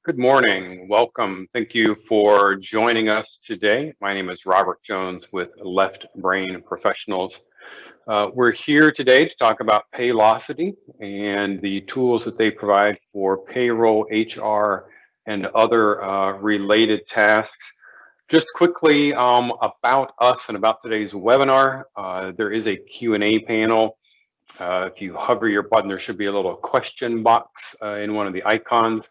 Good morning. Welcome. Thank you for joining us today. My name is Robert Jones with Left Brain Professionals. We're here today to talk about Paylocity and the tools that they provide for payroll, HR, and other related tasks. Just quickly about us and about today's webinar, there is a Q&A panel. If you hover your button, there should be a little question box in one of the icons.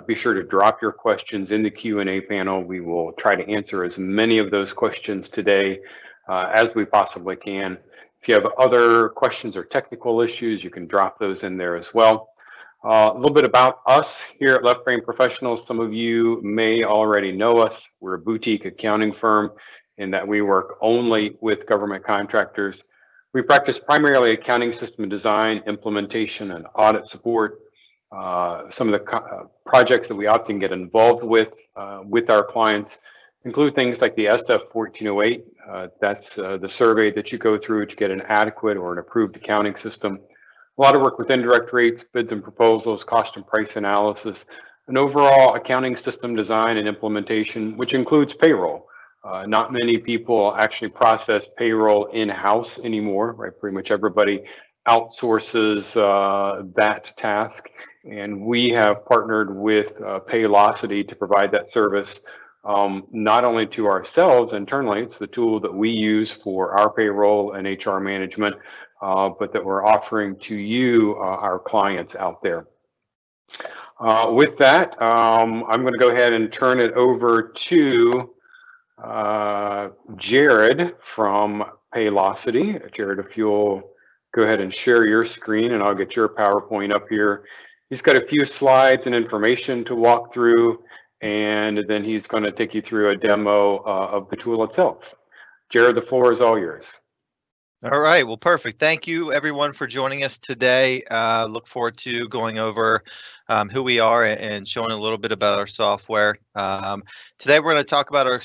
Be sure to drop your questions in the Q&A panel. We will try to answer as many of those questions today as we possibly can. If you have other questions or technical issues, you can drop those in there as well. A little bit about us here at Left Brain Professionals. Some of you may already know us. We're a boutique accounting firm in that we work only with government contractors. We practice primarily accounting system design, implementation, and audit support. Some of the projects that we often get involved with our clients include things like the SF 1408. That's the survey that you go through to get an adequate or an approved accounting system. A lot of work with indirect rates, bids and proposals, cost and price analysis, and overall accounting system design and implementation, which includes payroll. Not many people actually process payroll in-house anymore, right? Pretty much everybody outsources that task. And we have partnered with Paylocity to provide that service not only to ourselves internally, it's the tool that we use for our payroll and HR management, but that we're offering to you, our clients out there. With that, I'm going to go ahead and turn it over to Jared from Paylocity. Jared, if you'll go ahead and share your screen and I'll get your PowerPoint up here. He's got a few slides and information to walk through, and then he's going to take you through a demo of the tool itself. Jared, the floor is all yours. All right, well, perfect. Thank you everyone for joining us today. Look forward to going over who we are and showing a little bit about our software. Today we're going to talk about our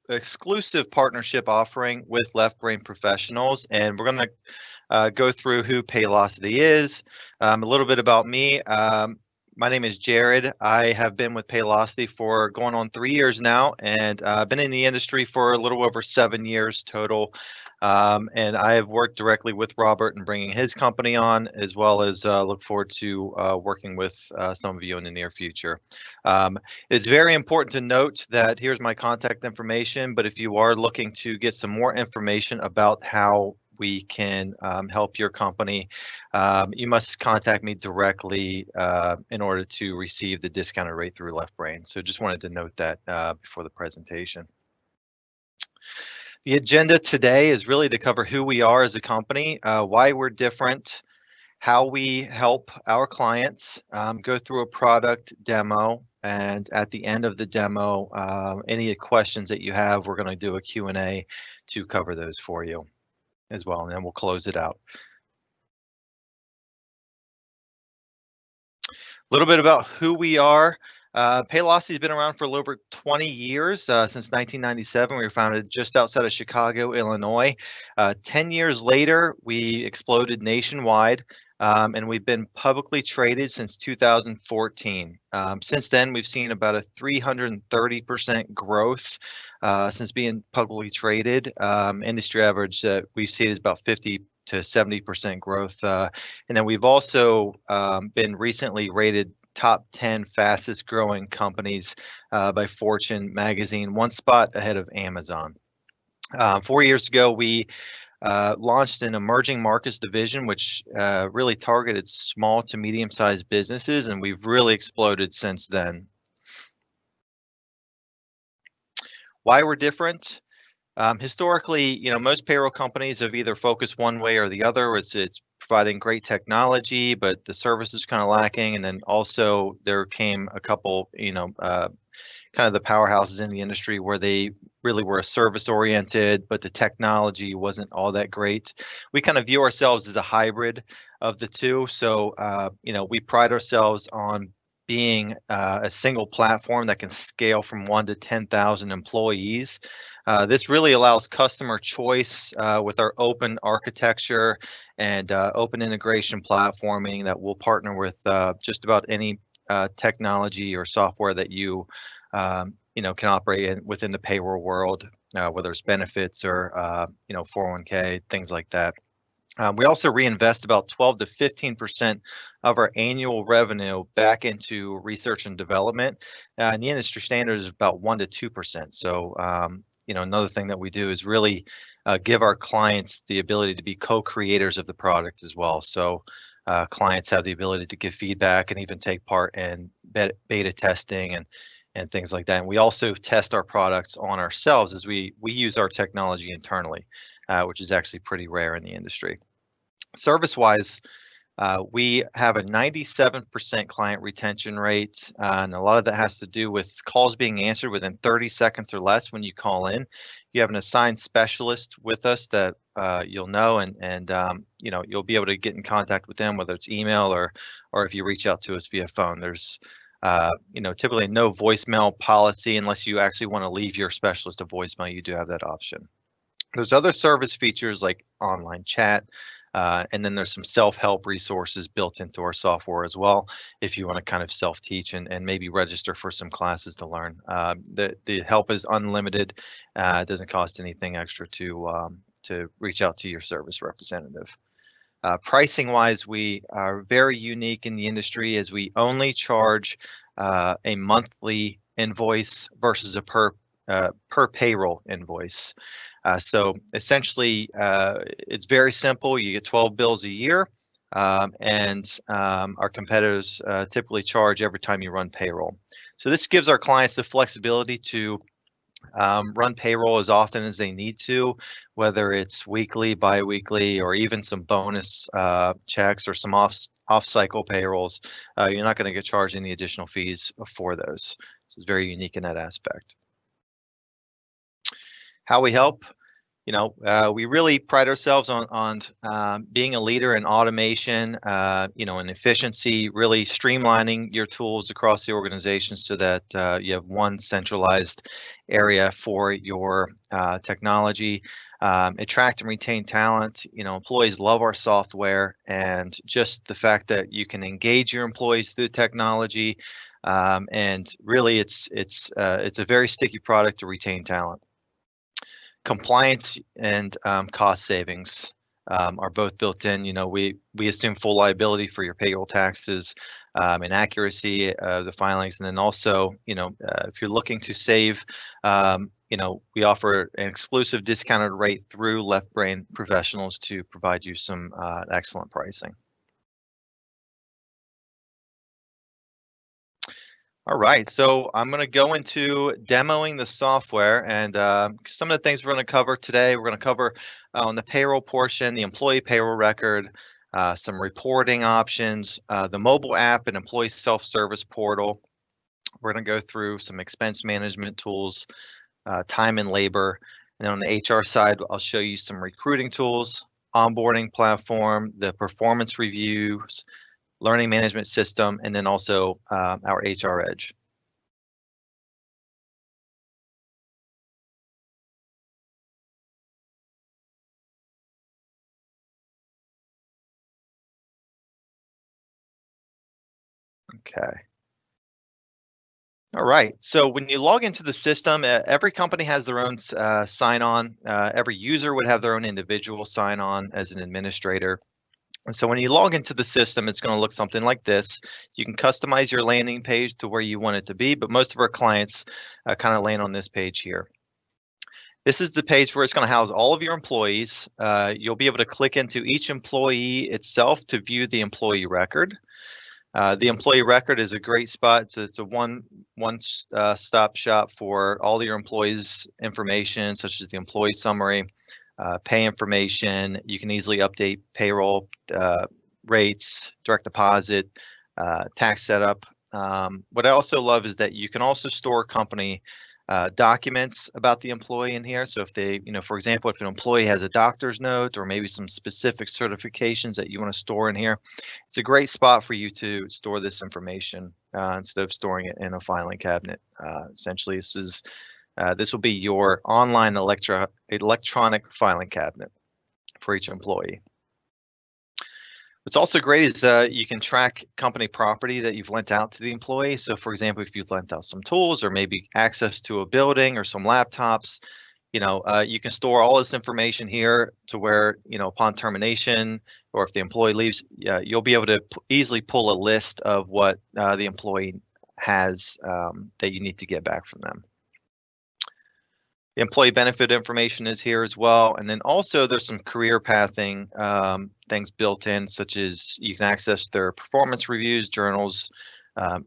exclusive partnership offering with Left Brain Professionals, and we're going to go through who Paylocity is, a little bit about me. My name is Jared. I have been with Paylocity for going on 3 years now, and I've been in the industry for a little over 7 years total. And I have worked directly with Robert and bringing his company on, as well as look forward to working with some of you in the near future. It's very important to note that here's my contact information, but if you are looking to get some more information about how we can help your company, you must contact me directly in order to receive the discounted rate through Left Brain. So just wanted to note that before the presentation. The agenda today is really to cover who we are as a company, why we're different, how we help our clients, go through a product demo, and at the end of the demo, any questions that you have, we're going to do a Q&A to cover those for you as well, and then we'll close it out. A little bit about who we are. Paylocity has been around for a little over 20 years, since 1997. We were founded just outside of Chicago, Illinois. 10 years later, we exploded nationwide, and we've been publicly traded since 2014. Since then, we've seen about a 330% growth since being publicly traded. Industry average that we see is about 50 to 70% growth. And then we've also been recently rated top 10 fastest growing companies by Fortune magazine, one spot ahead of Amazon. 4 years ago, we launched an emerging markets division, which really targeted small to medium-sized businesses, and we've really exploded since then. Why we're different? Historically, most payroll companies have either focused one way or the other. It's providing great technology, but the service is kind of lacking. And then also there came a couple, kind of the powerhouses in the industry where they really were a service oriented, but the technology wasn't all that great. We kind of view ourselves as a hybrid of the two. So, we pride ourselves on being a single platform that can scale from 1 to 10,000 employees. This really allows customer choice with our open architecture and open integration platforming that will partner with just about any technology or software that you can operate in within the payroll world, whether it's benefits or 401k, things like that. We also reinvest about 12 to 15% of our annual revenue back into research and development. And the industry standard is about 1 to 2%. So, another thing that we do is really give our clients the ability to be co-creators of the product as well. So clients have the ability to give feedback and even take part in beta testing and things like that. And we also test our products on ourselves as we use our technology internally, which is actually pretty rare in the industry. Service-wise, we have a 97% client retention rate, and a lot of that has to do with calls being answered within 30 seconds or less when you call in. You have an assigned specialist with us that you'll know, and you'll be able to get in contact with them, whether it's email or if you reach out to us via phone. There's typically no voicemail policy unless you actually want to leave your specialist a voicemail. You do have that option. There's other service features like online chat, and then there's some self-help resources built into our software as well, if you want to kind of self-teach and maybe register for some classes to learn. The help is unlimited. It doesn't cost anything extra to reach out to your service representative. Pricing wise, we are very unique in the industry as we only charge a monthly invoice versus a per payroll invoice. So essentially, it's very simple. You get 12 bills a year, and our competitors typically charge every time you run payroll. So this gives our clients the flexibility to run payroll as often as they need to, whether it's weekly, bi-weekly, or even some bonus checks or some off-cycle payrolls. You're not going to get charged any additional fees for those. So it's very unique in that aspect. How we help, we really pride ourselves on being a leader in automation, and efficiency, really streamlining your tools across the organization so that you have one centralized area for your technology. Attract and retain talent. Employees love our software, and just the fact that you can engage your employees through technology, and really it's a very sticky product to retain talent. Compliance and cost savings are both built in. We assume full liability for your payroll taxes and accuracy of the filings, and then also, if you're looking to save, we offer an exclusive discounted rate through Left Brain Professionals to provide you some excellent pricing. All right, so I'm going to go into demoing the software, and some of the things we're going to cover today. We're going to cover on the payroll portion, the employee payroll record, some reporting options, the mobile app and employee self-service portal. We're going to go through some expense management tools, time and labor, and then on the HR side, I'll show you some recruiting tools, onboarding platform, the performance reviews, learning management system, and then also our HR Edge. Okay. All right, so when you log into the system, every company has their own sign-on. Every user would have their own individual sign-on as an administrator. And so when you log into the system, it's going to look something like this. You can customize your landing page to where you want it to be, but most of our clients kind of land on this page here. This is the page where it's going to house all of your employees. You'll be able to click into each employee itself to view the employee record. The employee record is a great spot. It's a one-stop shop for all your employees' information, such as the employee summary, pay information. You can easily update payroll rates, direct deposit, tax setup. What I also love is that you can also store company documents about the employee in here. So if they, for example, if an employee has a doctor's note or maybe some specific certifications that you want to store in here, it's a great spot for you to store this information instead of storing it in a filing cabinet. Essentially, this will be your online electronic filing cabinet for each employee. What's also great is you can track company property that you've lent out to the employee. So for example, if you've lent out some tools or maybe access to a building or some laptops, you can store all this information here to where, upon termination or if the employee leaves, you'll be able to easily pull a list of what the employee has that you need to get back from them. The employee benefit information is here as well. And then also there's some career pathing things built in, such as you can access their performance reviews, journals,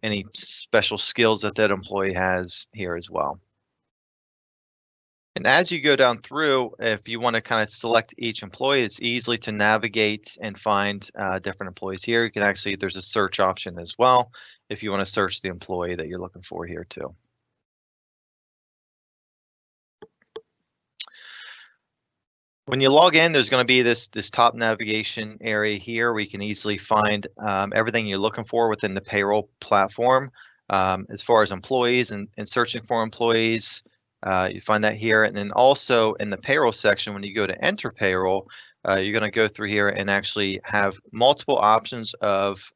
any special skills that employee has here as well. And as you go down through, if you want to kind of select each employee, it's easily to navigate and find different employees here. You can actually, there's a search option as well if you want to search the employee that you're looking for here too. When you log in, there's going to be this top navigation area here where you can easily find everything you're looking for within the payroll platform. As far as employees and searching for employees, you find that here. And then also in the payroll section, when you go to enter payroll, you're going to go through here and actually have multiple options of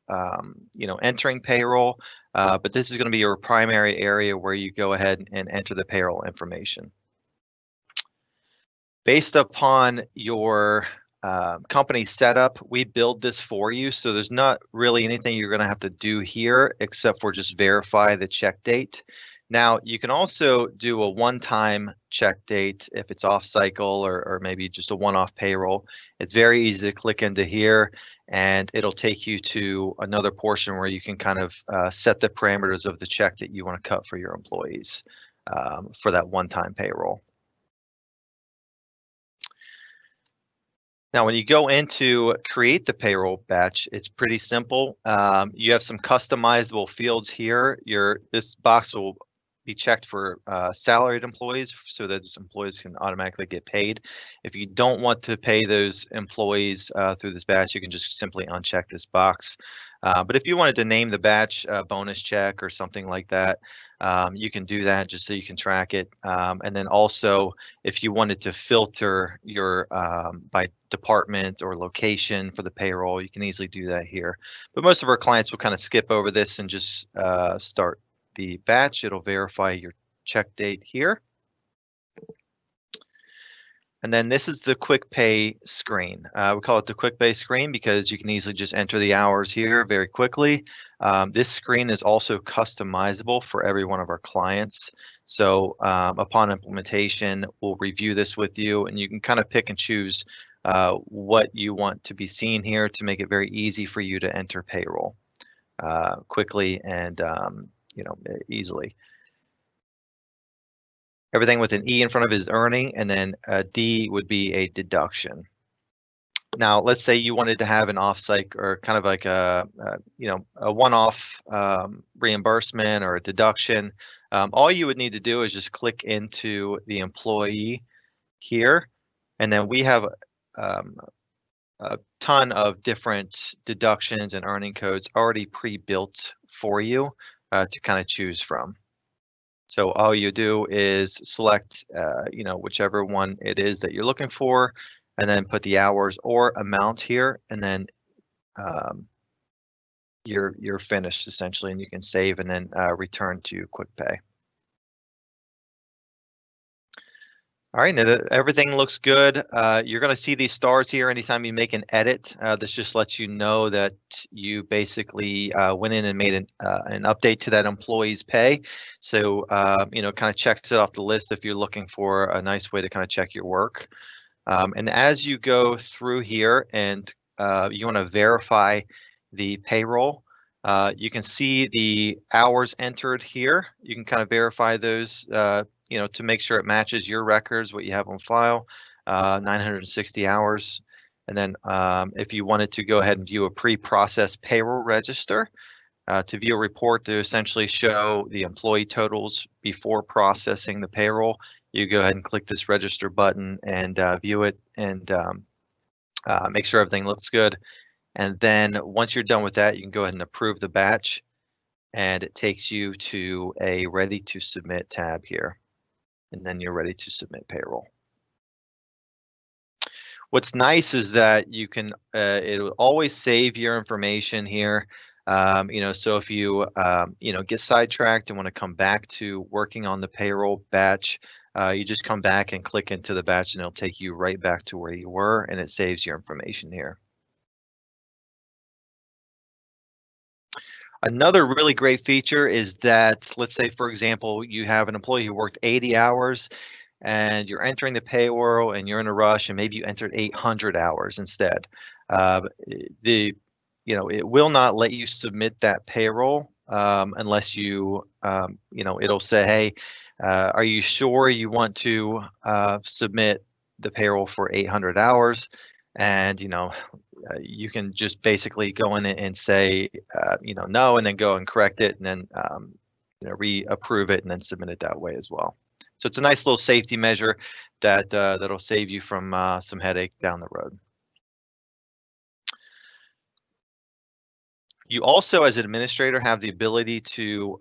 entering payroll. But this is going to be your primary area where you go ahead and enter the payroll information. Based upon your company setup, we build this for you. So there's not really anything you're going to have to do here except for just verify the check date. Now, you can also do a one-time check date if it's off cycle or maybe just a one-off payroll. It's very easy to click into here and it'll take you to another portion where you can kind of set the parameters of the check that you want to cut for your employees for that one-time payroll. Now, when you go into create the payroll batch, it's pretty simple. You have some customizable fields here. This box will be checked for salaried employees so that those employees can automatically get paid. If you don't want to pay those employees through this batch, you can just simply uncheck this box. But if you wanted to name the batch bonus check or something like that, you can do that just so you can track it. And then also, if you wanted to filter your by department or location for the payroll, you can easily do that here. But most of our clients will kind of skip over this and just start the batch. It'll verify your check date here. And then this is the quick pay screen. We call it the quick pay screen because you can easily just enter the hours here very quickly. This screen is also customizable for every one of our clients. So upon implementation, we'll review this with you and you can kind of pick and choose what you want to be seen here to make it very easy for you to enter payroll quickly and easily. Everything with an E in front of it is earning, and then a D would be a deduction. Now, let's say you wanted to have an off-cycle or kind of like a one-off reimbursement or a deduction. All you would need to do is just click into the employee here, and then we have a ton of different deductions and earning codes already pre-built for you to kind of choose from. So all you do is select, whichever one it is that you're looking for, and then put the hours or amount here, and then you're finished essentially, and you can save and then return to QuickPay. All right, and everything looks good. You're going to see these stars here anytime you make an edit. This just lets you know that you basically went in and made an update to that employee's pay. So, kind of checks it off the list if you're looking for a nice way to kind of check your work. And as you go through here and you want to verify the payroll, you can see the hours entered here. You can kind of verify those to make sure it matches your records, what you have on file, 960 hours. And then if you wanted to go ahead and view a pre-processed payroll register, to view a report to essentially show the employee totals before processing the payroll, you go ahead and click this register button and view it and make sure everything looks good. And then once you're done with that, you can go ahead and approve the batch, and it takes you to a ready to submit tab here. And then you're ready to submit payroll. What's nice is that you can, it will always save your information here. So if you, get sidetracked and want to come back to working on the payroll batch, you just come back and click into the batch and it'll take you right back to where you were, and it saves your information here. Another really great feature is that, let's say, for example, you have an employee who worked 80 hours and you're entering the payroll and you're in a rush and maybe you entered 800 hours instead. The it will not let you submit that payroll unless it'll say, hey, are you sure you want to submit the payroll for 800 hours? And you can just basically go in and say no, and then go and correct it, and then reapprove it and then submit it that way as well. So it's a nice little safety measure that'll save you from some headache down the road. You also, as an administrator, have the ability to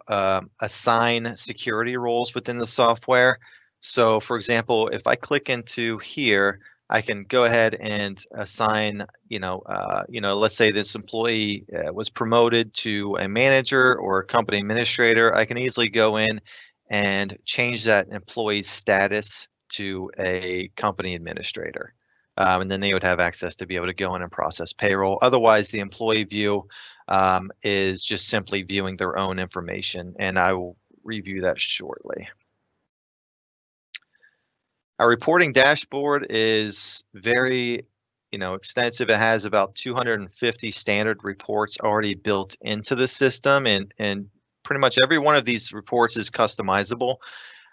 assign security roles within the software. So, for example, if I click into here, I can go ahead and assign, let's say this employee was promoted to a manager or a company administrator. I can easily go in and change that employee's status to a company administrator. And then they would have access to be able to go in and process payroll. Otherwise, the employee view is just simply viewing their own information, and I will review that shortly. Our reporting dashboard is very, extensive. It has about 250 standard reports already built into the system, and pretty much every one of these reports is customizable.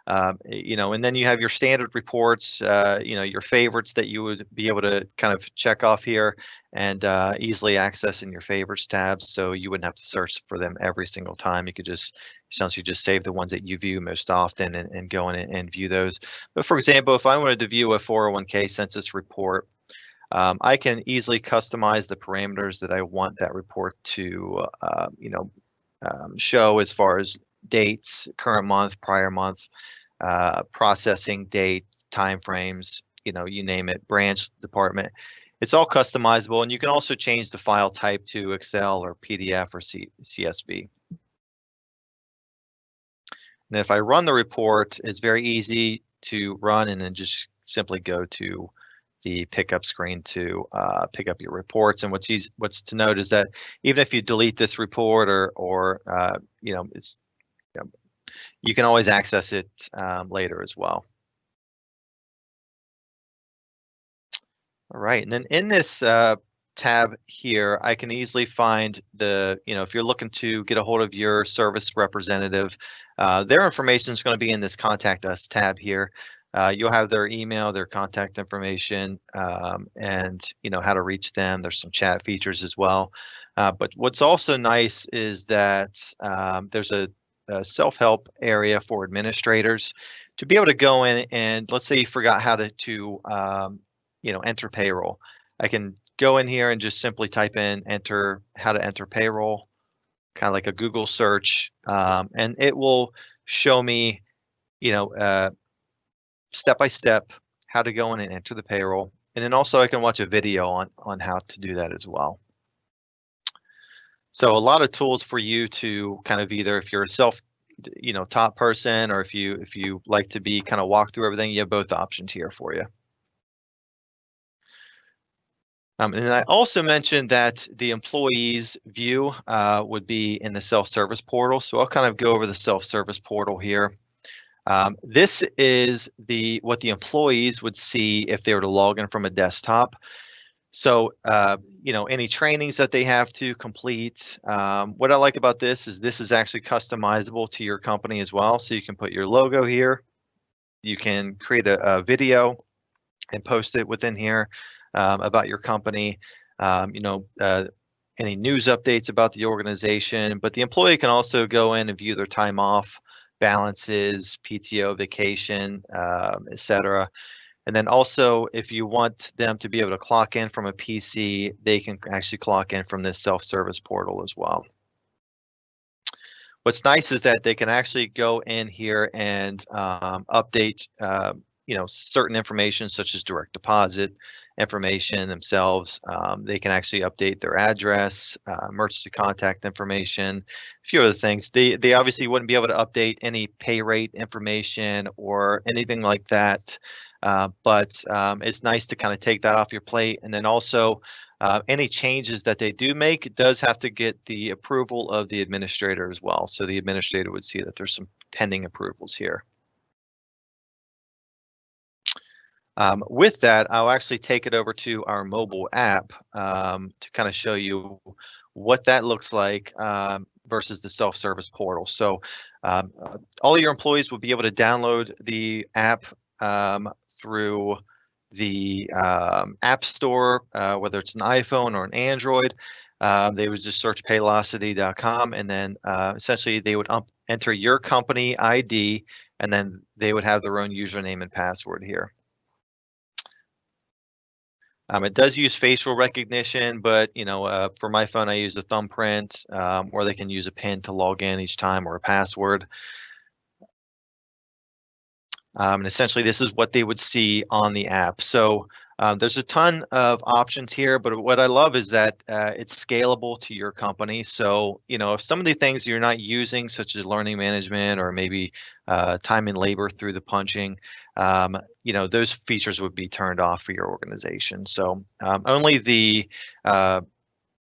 And then you have your standard reports, your favorites that you would be able to kind of check off here and easily access in your favorites tab. So you wouldn't have to search for them every single time. You could just essentially just save the ones that you view most often and go in and view those. But for example, if I wanted to view a 401k census report, I can easily customize the parameters that I want that report to, show as far as dates, current month, prior month, processing date, timeframes, you name it, branch, department. It's all customizable, and you can also change the file type to Excel or PDF or CSV. And if I run the report, it's very easy to run and then just simply go to the pickup screen to pick up your reports. And what's to note is that even if you delete this report or you can always access it later as well. All right, and then in this tab here, I can easily find if you're looking to get a hold of your service representative, their information is going to be in this Contact Us tab here. You'll have their email, their contact information, and how to reach them. There's some chat features as well. But what's also nice is that there's a self-help area for administrators to be able to go in and, let's say you forgot how to enter payroll. I can go in here and just simply type in how to enter payroll, kind of like a Google search, and it will show me step by step how to go in and enter the payroll. And then also I can watch a video on how to do that as well. So a lot of tools for you to kind of either, if you're a top person, or if you like to be kind of walk through everything, you have both options here for you. And I also mentioned that the employees view would be in the self-service portal. So I'll kind of go over the self-service portal here. This is what the employees would see if they were to log in from a desktop. So, any trainings that they have to complete. What I like about this is actually customizable to your company as well. So you can put your logo here. You can create a video and post it within here about your company. Any news updates about the organization. But the employee can also go in and view their time off, balances, PTO, vacation, etc. And then also, if you want them to be able to clock in from a PC, they can actually clock in from this self-service portal as well. What's nice is that they can actually go in here and update certain information such as direct deposit information themselves. They can actually update their address, emergency contact information, a few other things. They obviously wouldn't be able to update any pay rate information or anything like that. But it's nice to kind of take that off your plate. And then also any changes that they do make does have to get the approval of the administrator as well. So the administrator would see that there's some pending approvals here. With that, I'll actually take it over to our mobile app to kind of show you what that looks like versus the self-service portal. So all your employees will be able to download the app through the App Store, whether it's an iPhone or an Android. They would just search paylocity.com, and then essentially they would enter your company ID, and then they would have their own username and password here. It does use facial recognition, but for my phone, I use a thumbprint, or they can use a PIN to log in each time, or a password. And essentially, this is what they would see on the app. So there's a ton of options here, but what I love is that it's scalable to your company. So, if some of the things you're not using, such as learning management or maybe time and labor through the punching, those features would be turned off for your organization. So only the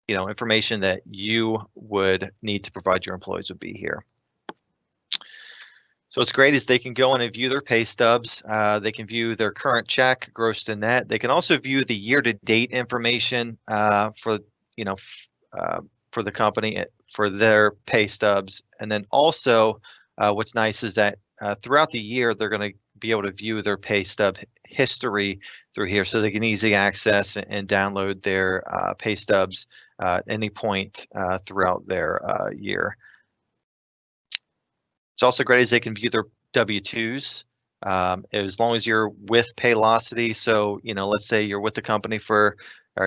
information that you would need to provide your employees would be here. So what's great is they can go in and view their pay stubs. They can view their current check, gross to net. They can also view the year-to-date information for the company for their pay stubs. And then also, what's nice is that throughout the year they're going to be able to view their pay stub history through here, so they can easily access and download their pay stubs at any point throughout their year. It's also great as they can view their W-2s as long as you're with Paylocity. So, let's say you're with the company or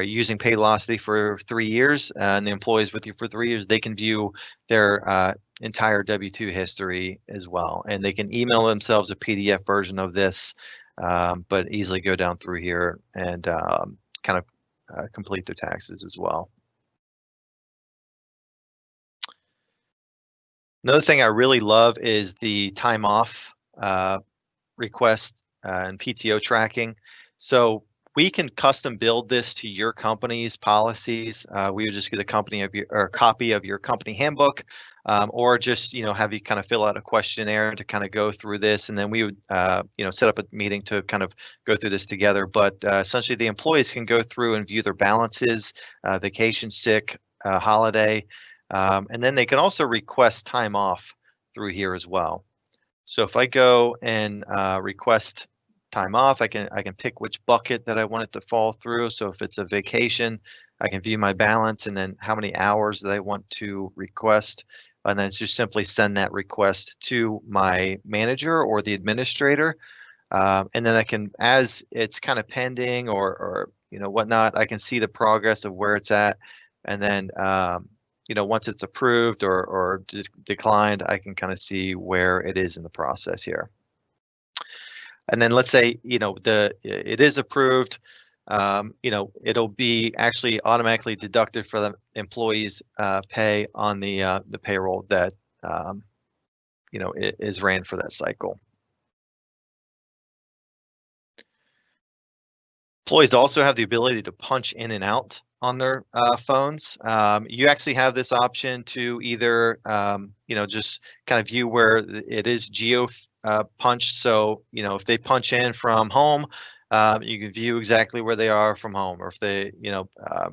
using Paylocity for 3 years, and the employee's with you for 3 years, they can view their entire W-2 history as well. And they can email themselves a PDF version of this, but easily go down through here and kind of complete their taxes as well. Another thing I really love is the time off request and PTO tracking. So we can custom build this to your company's policies. We would just get a copy of your company handbook, or just have you kind of fill out a questionnaire to kind of go through this, and then we would set up a meeting to kind of go through this together. But essentially, the employees can go through and view their balances, vacation, sick, holiday. And then they can also request time off through here as well. So if I go and request time off, I can pick which bucket that I want it to fall through. So if it's a vacation, I can view my balance and then how many hours that I want to request. And then just simply send that request to my manager or the administrator. And then I can, as it's kind of pending or whatnot, I can see the progress of where it's at. And then once it's approved or declined, I can kind of see where it is in the process here. And then let's say, it is approved, it'll be actually automatically deducted for the employee's pay on the payroll that, is ran for that cycle. Employees also have the ability to punch in and out on their phones. You actually have this option to either, just kind of view where it is geo punched. So, if they punch in from home, you can view exactly where they are from home. Or if they,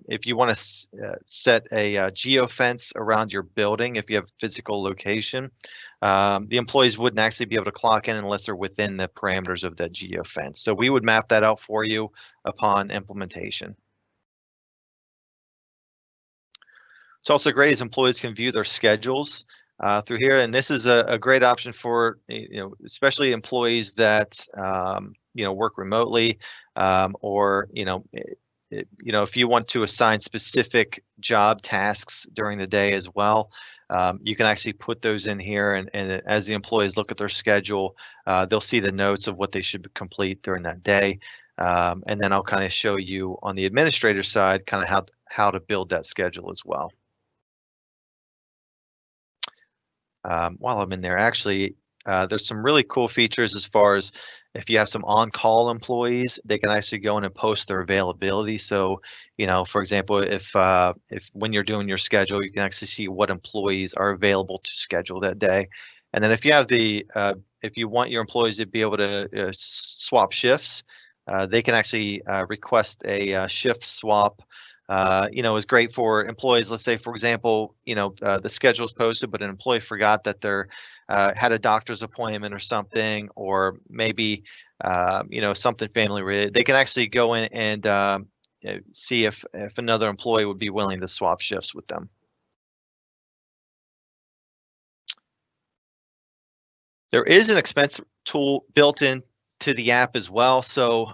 if you want to set a geo fence around your building, if you have physical location, the employees wouldn't actually be able to clock in unless they're within the parameters of that geo fence. So we would map that out for you upon implementation. It's also great as employees can view their schedules through here, and this is a great option for especially employees that work remotely, or if you want to assign specific job tasks during the day as well. You can actually put those in here, and as the employees look at their schedule, they'll see the notes of what they should complete during that day. And then I'll kind of show you on the administrator side kind of how to build that schedule as well. While I'm in there, actually, there's some really cool features as far as if you have some on-call employees, they can actually go in and post their availability. So, for example, if when you're doing your schedule, you can actually see what employees are available to schedule that day. And then if you have if you want your employees to be able to swap shifts, they can actually request a shift swap. Is great for employees. Let's say, for example, the schedule is posted, but an employee forgot that they're had a doctor's appointment or something, or maybe something family related. They can actually go in and see if another employee would be willing to swap shifts with them. There is an expense tool built in to the app as well. So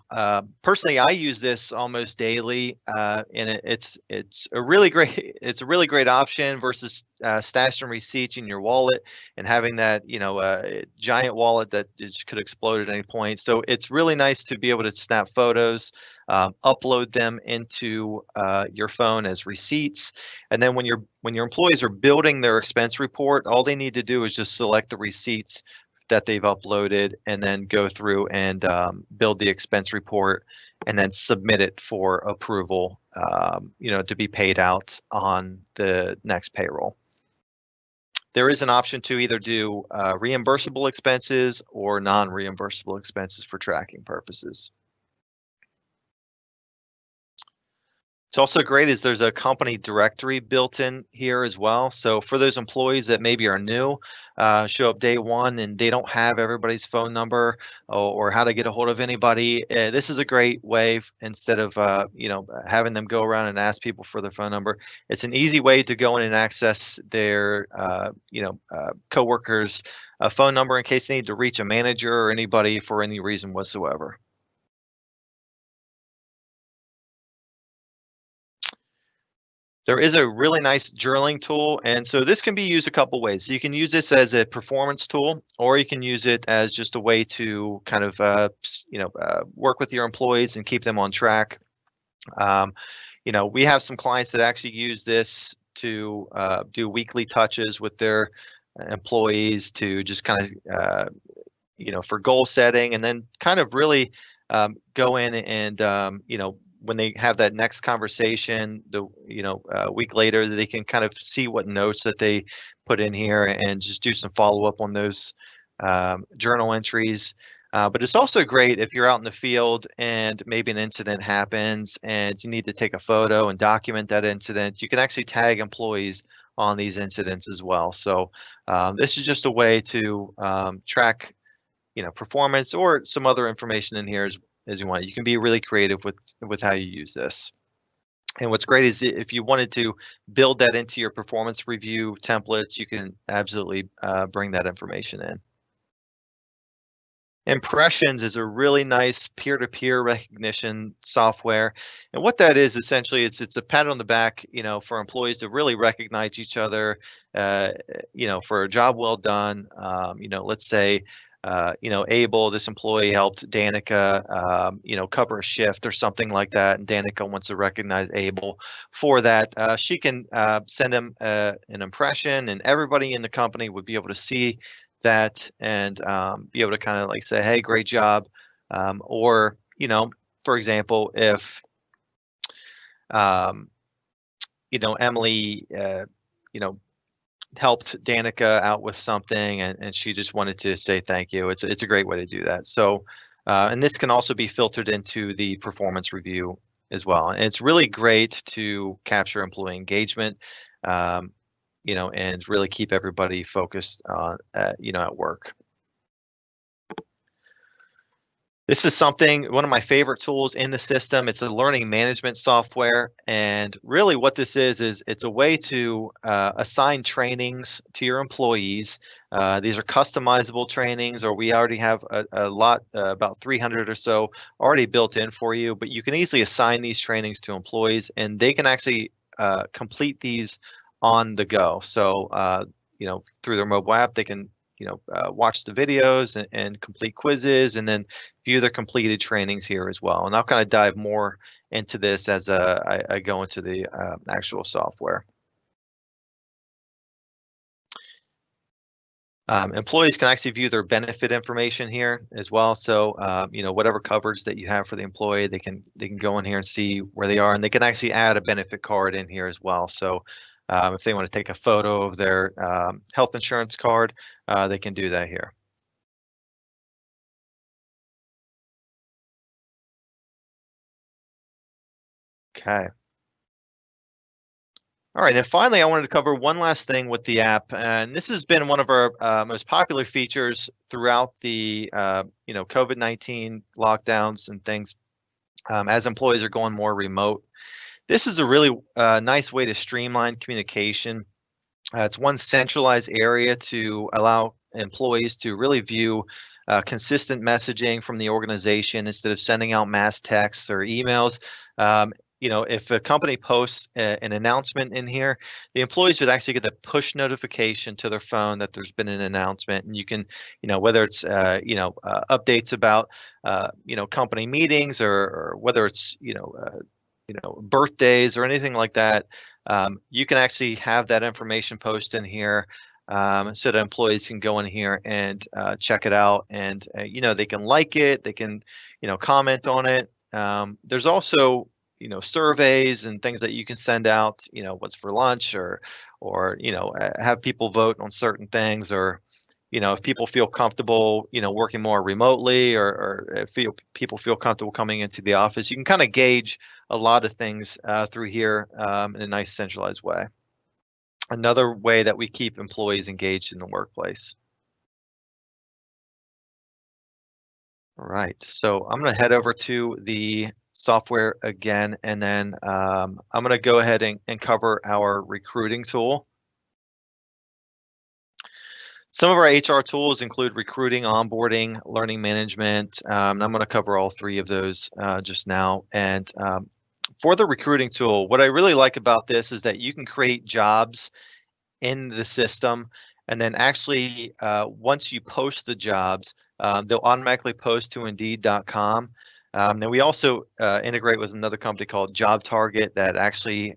personally, I use this almost daily, and it's a really great option versus stashing receipts in your wallet and having that giant wallet that just could explode at any point. So it's really nice to be able to snap photos, upload them into your phone as receipts, and then when your employees are building their expense report, all they need to do is just select the receipts that they've uploaded and then go through and build the expense report and then submit it for approval, to be paid out on the next payroll. There is an option to either do reimbursable expenses or non-reimbursable expenses for tracking purposes. It's also great is there's a company directory built in here as well. So for those employees that maybe are new, show up day one and they don't have everybody's phone number or how to get a hold of anybody, this is a great way instead of having them go around and ask people for their phone number. It's an easy way to go in and access their coworkers' phone number in case they need to reach a manager or anybody for any reason whatsoever. There is a really nice journaling tool, and so this can be used a couple ways. You can use this as a performance tool, or you can use it as just a way to kind of work with your employees and keep them on track. We have some clients that actually use this to do weekly touches with their employees to just kind of for goal setting, and then kind of really go in and when they have that next conversation, a week later, they can kind of see what notes that they put in here and just do some follow up on those journal entries. But it's also great if you're out in the field and maybe an incident happens and you need to take a photo and document that incident. You can actually tag employees on these incidents as well. So this is just a way to track, performance or some other information in here as you want. You can be really creative with how you use this. And what's great is if you wanted to build that into your performance review templates, you can absolutely bring that information in. Impressions is a really nice peer-to-peer recognition software. And what that is essentially, it's a pat on the back, for employees to really recognize each other, for a job well done. Let's say, Abel, this employee helped Danica, cover a shift or something like that. And Danica wants to recognize Abel for that. She can send him an impression, and everybody in the company would be able to see that and be able to kind of like say, hey, great job. Or, for example, if, Emily, helped Danica out with something and she just wanted to say thank you. It's a great way to do that. So, and this can also be filtered into the performance review as well. And it's really great to capture employee engagement, and really keep everybody focused on, at work. This is one of my favorite tools in the system. It's a learning management software. And really what this is it's a way to assign trainings to your employees. These are customizable trainings, or we already have a lot, about 300 or so already built in for you, but you can easily assign these trainings to employees and they can actually complete these on the go. So, through their mobile app, they can, watch the videos and complete quizzes, and then view their completed trainings here as well. And I'll kind of dive more into this as I go into the actual software. Employees can actually view their benefit information here as well. So, whatever coverage that you have for the employee, they can go in here and see where they are, and they can actually add a benefit card in here as well. So, if they want to take a photo of their health insurance card, they can do that here. Okay. All right, and finally, I wanted to cover one last thing with the app, and this has been one of our most popular features throughout the COVID-19 lockdowns and things. As employees are going more remote, this is a really nice way to streamline communication. It's one centralized area to allow employees to really view consistent messaging from the organization instead of sending out mass texts or emails. If a company posts an announcement in here, the employees would actually get a push notification to their phone that there's been an announcement, and you can, whether it's updates about company meetings, or whether it's birthdays or anything like that. You can actually have that information posted in here, so that employees can go in here and check it out, and they can like it, they can comment on it. There's also surveys and things that you can send out, what's for lunch, or have people vote on certain things, or if people feel comfortable working more remotely, or if people feel comfortable coming into the office. You can kind of gauge a lot of things through here in a nice centralized way. Another way that we keep employees engaged in the workplace. All right, so I'm going to head over to the software again, and then I'm going to go ahead and cover our recruiting tool. Some of our HR tools include recruiting, onboarding, learning management, and I'm going to cover all three of those just now. And for the recruiting tool, what I really like about this is that you can create jobs in the system, and then actually once you post the jobs, they'll automatically post to Indeed.com. Then we also integrate with another company called Job Target that actually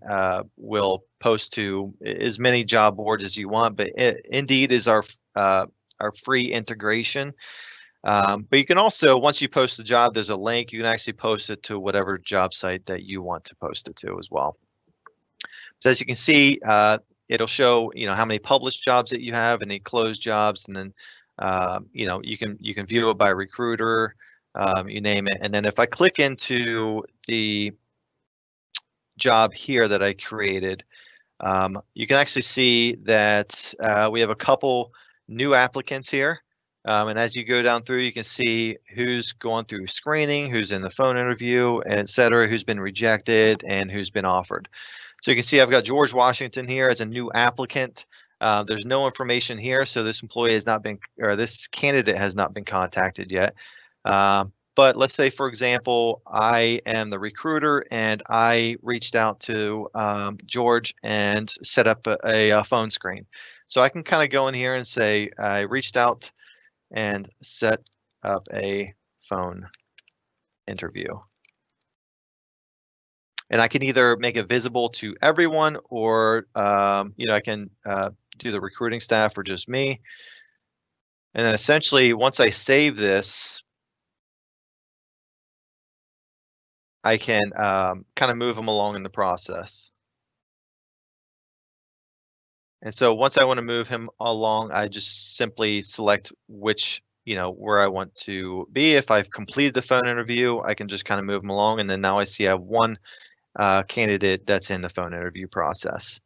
will post to as many job boards as you want, but Indeed is our free integration. But you can also, once you post the job, there's a link, you can actually post it to whatever job site that you want to post it to as well. So as you can see, it'll show how many published jobs that you have, any closed jobs, and then you can view it by recruiter, you name it. And then if I click into the job here that I created, you can actually see that we have a couple new applicants here. And as you go down through, you can see who's going through screening, who's in the phone interview, et cetera, who's been rejected, and who's been offered. So you can see I've got George Washington here as a new applicant. There's no information here, so this employee has not been, or this candidate has not been contacted yet. But let's say, for example, I am the recruiter and I reached out to George and set up a phone screen. So I can kind of go in here and say, I reached out and set up a phone interview. And I can either make it visible to everyone, or I can do the recruiting staff or just me. And then essentially, once I save this, I can kind of move them along in the process. And so once I want to move him along, I just simply select which, where I want to be. If I've completed the phone interview, I can just kind of move him along. And then now I see I have one candidate that's in the phone interview process.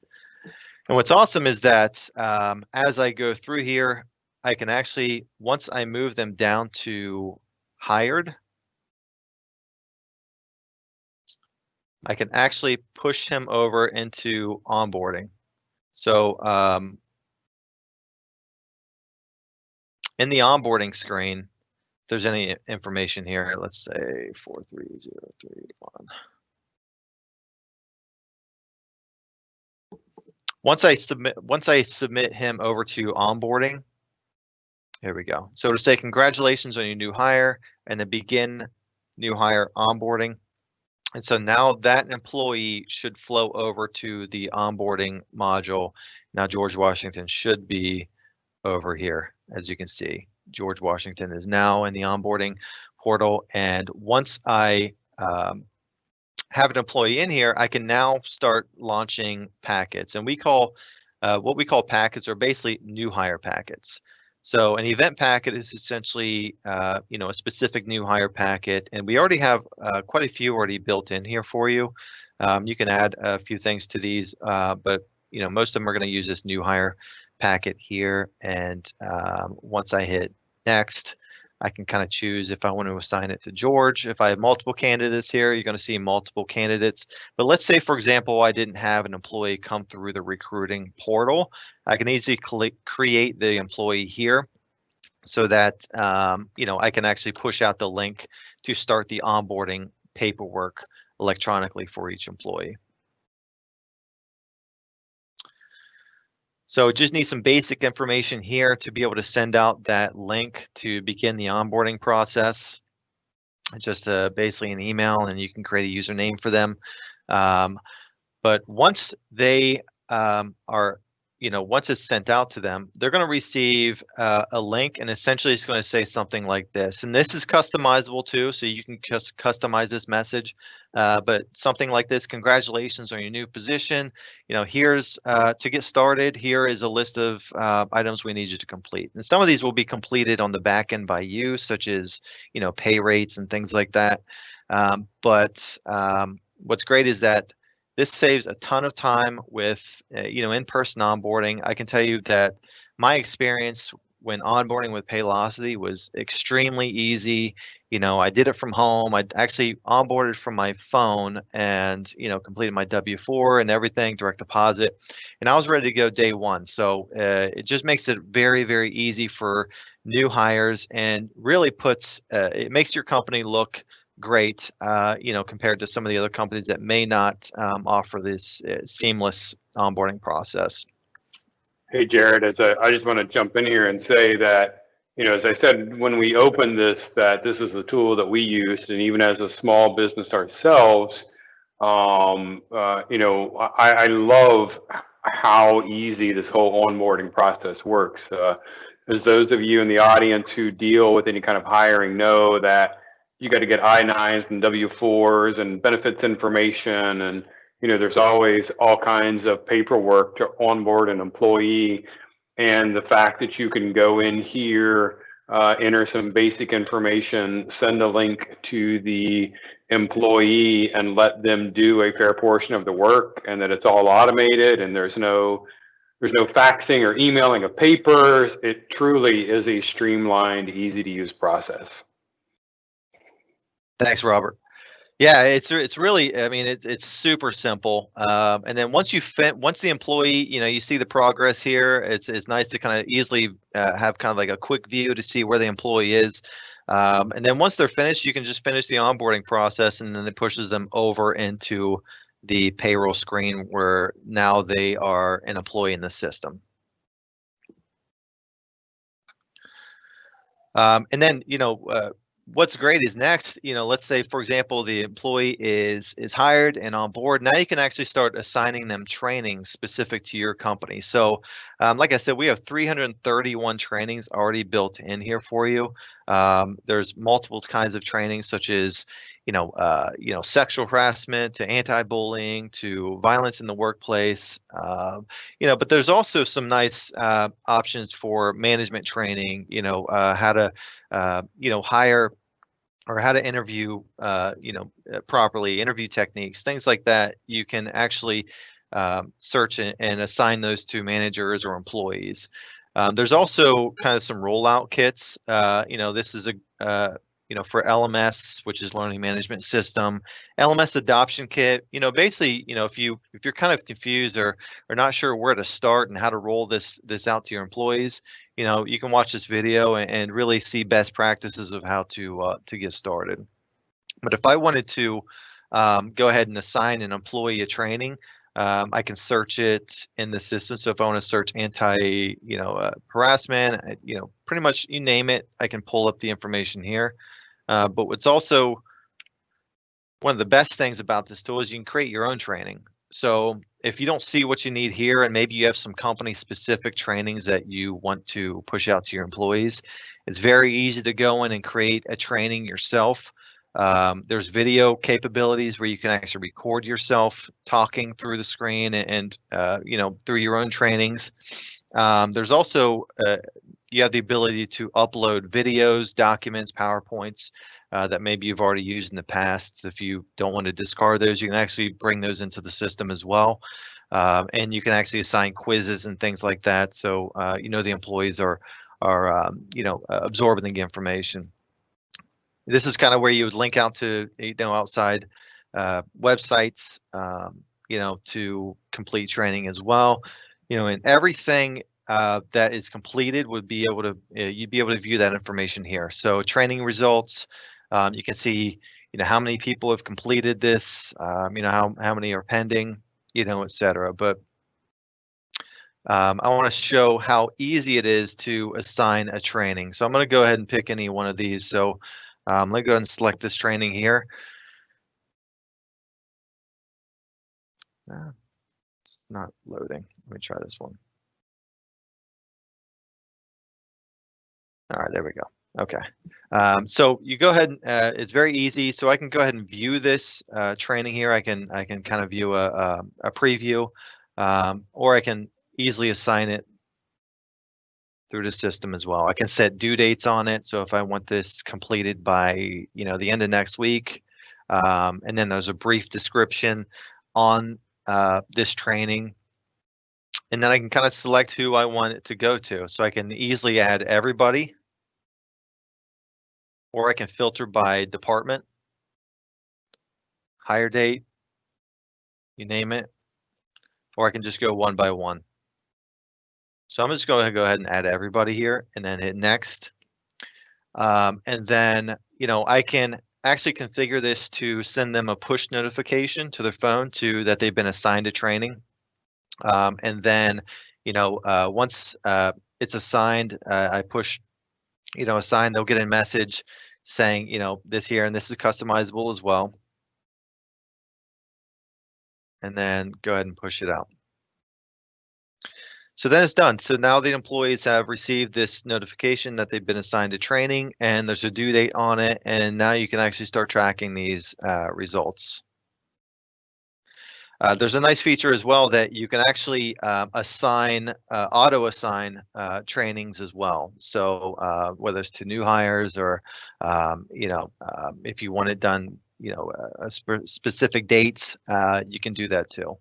And what's awesome is that as I go through here, I can actually, once I move them down to hired, I can actually push him over into onboarding. So in the onboarding screen, if there's any information here, let's say 43031. Once I submit him over to onboarding, here we go. So to say congratulations on your new hire and then begin new hire onboarding. And so now that employee should flow over to the onboarding module. Now George Washington should be over here. As you can see, George Washington is now in the onboarding portal. And once I have an employee in here, I can now start launching packets. And we call what we call packets are basically new hire packets. So an event packet is essentially, a specific new hire packet, and we already have quite a few already built in here for you. You can add a few things to these, but most of them are going to use this new hire packet here. And once I hit next, I can kind of choose if I want to assign it to George. If I have multiple candidates here, you're going to see multiple candidates. But let's say, for example, I didn't have an employee come through the recruiting portal. I can easily create the employee here so that I can actually push out the link to start the onboarding paperwork electronically for each employee. So just need some basic information here to be able to send out that link to begin the onboarding process. Just basically an email, and you can create a username for them. But once they once it's sent out to them, they're going to receive a link, and essentially it's going to say something like this. And this is customizable too, so you can just customize this message. But something like this: congratulations on your new position. Here's to get started. Here is a list of items we need you to complete. And some of these will be completed on the back end by you, such as pay rates and things like that. But what's great is that this saves a ton of time with in-person onboarding. I can tell you that my experience when onboarding with Paylocity was extremely easy. I did it from home. I actually onboarded from my phone and completed my W-4 and everything, direct deposit, and I was ready to go day one. So it just makes it very, very easy for new hires, and really it makes your company look great, compared to some of the other companies that may not offer this seamless onboarding process. Hey, Jared, I just want to jump in here and say that, as I said, when we opened this, that this is a tool that we used, and even as a small business ourselves, I love how easy this whole onboarding process works. As those of you in the audience who deal with any kind of hiring know that you got to get I-9s and W-4s and benefits information, and there's always all kinds of paperwork to onboard an employee. And the fact that you can go in here, enter some basic information, send a link to the employee, and let them do a fair portion of the work, and that it's all automated and there's no faxing or emailing of papers. It truly is a streamlined, easy to use process. Thanks, Robert. Yeah, it's really, I mean, it's super simple. And then once the employee, you see the progress here, it's nice to kind of easily have kind of like a quick view to see where the employee is. And then once they're finished, you can just finish the onboarding process, and then it pushes them over into the payroll screen where now they are an employee in the system. And then, what's great is next, let's say, for example, the employee is hired and on board. Now you can actually start assigning them training specific to your company. So like I said, we have 331 trainings already built in here for you. There's multiple kinds of trainings, such as sexual harassment to anti-bullying to violence in the workplace. But there's also some nice options for management training, how to hire or how to interview, properly, interview techniques, things like that. You can actually search and assign those to managers or employees. There's also kind of some rollout kits. This is for LMS, which is Learning Management System, LMS Adoption Kit. Basically, if you're kind of confused or not sure where to start and how to roll this out to your employees, you can watch this video and really see best practices of how to get started. But if I wanted to go ahead and assign an employee a training, I can search it in the system. So if I want to search harassment, pretty much you name it, I can pull up the information here. But what's also one of the best things about this tool is you can create your own training. So if you don't see what you need here, and maybe you have some company specific trainings that you want to push out to your employees, it's very easy to go in and create a training yourself. There's video capabilities where you can actually record yourself talking through the screen and through your own trainings. There's also you have the ability to upload videos, documents, PowerPoints that maybe you've already used in the past. If you don't want to discard those, you can actually bring those into the system as well. And you can actually assign quizzes and things like that. So the employees are absorbing the information. This is kind of where you would link out to outside websites to complete training as well. And everything that is completed would be able to you'd be able to view that information here. So training results, you can see how many people have completed this, how many are pending, etc. But I want to show how easy it is to assign a training. So I'm going to go ahead and pick any one of these. So let me go ahead and select this training here. It's not loading. Let me try this one. All right, there we go. Okay. So you go ahead and it's very easy. So I can go ahead and view this training here. I can kind of view a preview, or I can easily assign it through the system as well. I can set due dates on it. So if I want this completed by the end of next week, and then there's a brief description on this training, and then I can kind of select who I want it to go to. So I can easily add everybody, or I can filter by department, hire date, you name it, or I can just go one by one. So I'm just going to go ahead and add everybody here and then hit next. And then, I can actually configure this to send them a push notification to their phone that they've been assigned to training. And then, once it's assigned, I push, assign, they'll get a message saying, this here, and this is customizable as well. And then go ahead and push it out. So then it's done. So now the employees have received this notification that they've been assigned to training, and there's a due date on it. And now you can actually start tracking these results. There's a nice feature as well that you can actually auto assign trainings as well. So whether it's to new hires or, if you want it done, specific dates, you can do that too.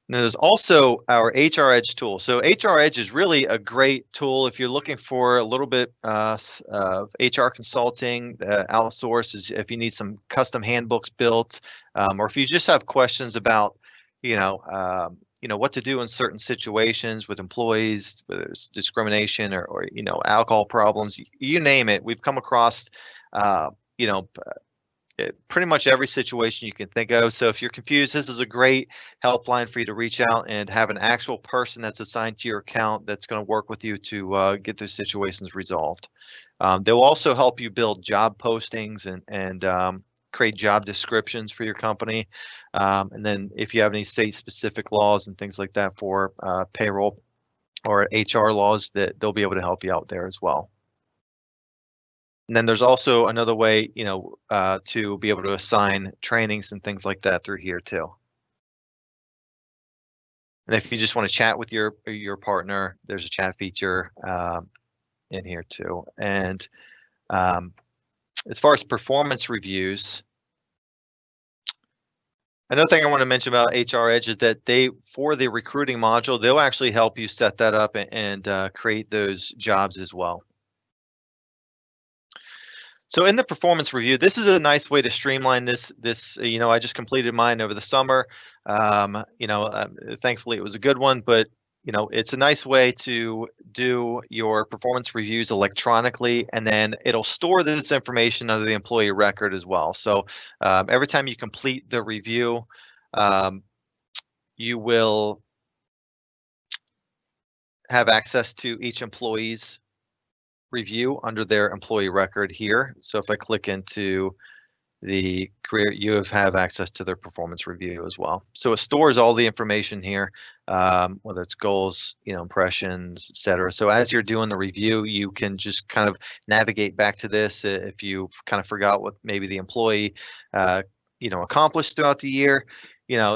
Now there's also our HR Edge tool. So HR Edge is really a great tool if you're looking for a little bit of HR consulting, outsource, if you need some custom handbooks built, or if you just have questions about, what to do in certain situations with employees, whether it's discrimination or alcohol problems, you name it. We've come across, pretty much every situation you can think of. So if you're confused, this is a great helpline for you to reach out and have an actual person that's assigned to your account that's going to work with you to get those situations resolved. They'll also help you build job postings and create job descriptions for your company. And then if you have any state specific laws and things like that for payroll or HR laws, that they'll be able to help you out there as well. And then there's also another way, to be able to assign trainings and things like that through here too. And if you just want to chat with your partner, there's a chat feature in here too. And as far as performance reviews, another thing I want to mention about HR Edge is that for the recruiting module, they'll actually help you set that up and create those jobs as well. So in the performance review, this is a nice way to streamline this. I just completed mine over the summer. Thankfully it was a good one, but it's a nice way to do your performance reviews electronically, and then it'll store this information under the employee record as well. So every time you complete the review, you will have access to each employee's review under their employee record here. So if I click into the career, you have access to their performance review as well. So it stores all the information here, whether it's goals, impressions, etc. So as you're doing the review, you can just kind of navigate back to this if you kind of forgot what maybe the employee, accomplished throughout the year.